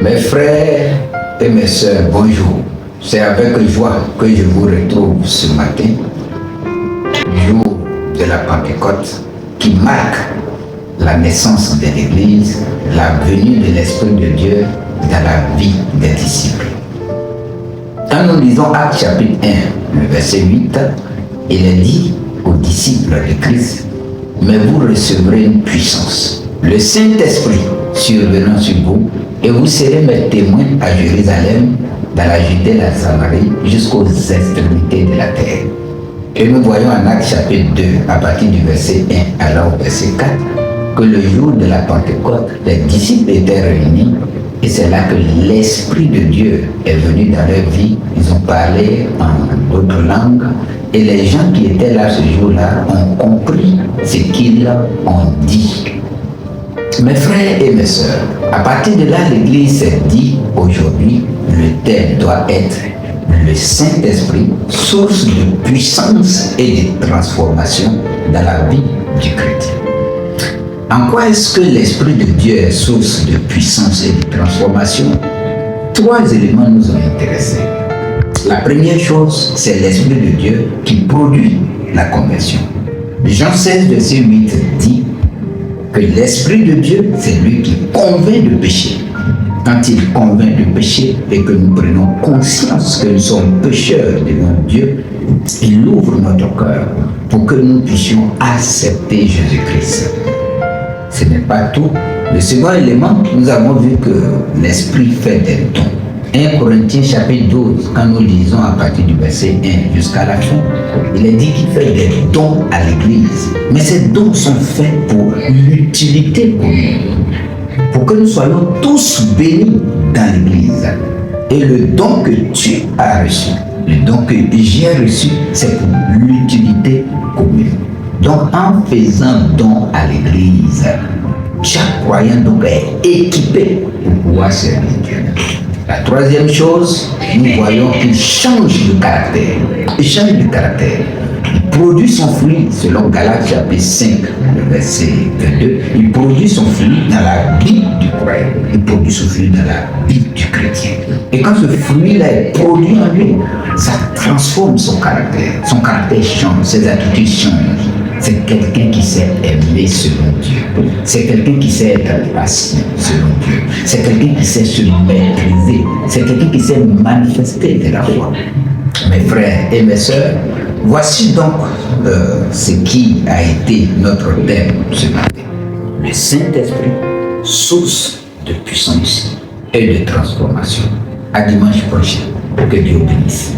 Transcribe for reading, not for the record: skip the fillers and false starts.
Mes frères et mes sœurs, bonjour. C'est avec joie que je vous retrouve ce matin, jour de la Pentecôte, qui marque la naissance de l'Église, la venue de l'Esprit de Dieu dans la vie des disciples. Quand nous lisons Actes chapitre 1, le verset 8, il est dit aux disciples de Christ, « Mais vous recevrez une puissance, le Saint-Esprit survenant sur vous, et vous serez mes témoins à Jérusalem, dans la Judée, la Samarie, jusqu'aux extrémités de la terre. » Et nous voyons en Actes chapitre 2, à partir du verset 1 à au verset 4, que le jour de la Pentecôte, les disciples étaient réunis, et c'est là que l'Esprit de Dieu est venu dans leur vie. Ils ont parlé en d'autres langues, et les gens qui étaient là ce jour-là ont compris ce qu'ils ont dit. Mes frères et mes sœurs, à partir de là, l'Église s'est dit aujourd'hui, le thème doit être le Saint-Esprit, source de puissance et de transformation dans la vie du chrétien. En quoi est-ce que l'Esprit de Dieu est source de puissance et de transformation? Trois éléments nous ont intéressés. La première chose, c'est l'Esprit de Dieu qui produit la conversion. Jean 16, verset 8 dit que l'Esprit de Dieu, c'est lui qui convainc de péché. Quand il convainc de péché et que nous prenons conscience que nous sommes pécheurs devant Dieu, il ouvre notre cœur pour que nous puissions accepter Jésus-Christ. Ce n'est pas tout. Le second élément, nous avons vu que l'Esprit fait des dons. 1 Corinthiens chapitre 12, quand nous lisons à partir du verset 1 jusqu'à la fin, il est dit qu'il fait des dons à l'Église. Mais ces dons sont faits pour l'utilité commune, pour que nous soyons tous bénis dans l'Église. Et le don que tu as reçu, le don que j'ai reçu, c'est pour l'utilité commune. Donc en faisant don à l'Église, chaque croyant donc est équipé pour pouvoir servir Dieu. La troisième chose, nous voyons qu'il change de caractère. Il change de caractère. Il produit son fruit, selon Galates chapitre 5, le verset 22. Il produit son fruit dans la vie du croyant. Il produit son fruit dans la vie du chrétien. Et quand ce fruit-là est produit en lui, ça transforme son caractère. Son caractère change, ses attitudes changent. C'est quelqu'un qui sait aimer selon Dieu. C'est quelqu'un qui sait être patient selon Dieu. C'est quelqu'un qui sait se maîtriser. C'est quelqu'un qui sait manifester de la foi. Mes frères et mes sœurs, voici donc ce qui a été notre thème ce matin. Le Saint-Esprit, source de puissance et de transformation. À dimanche prochain. Que Dieu bénisse.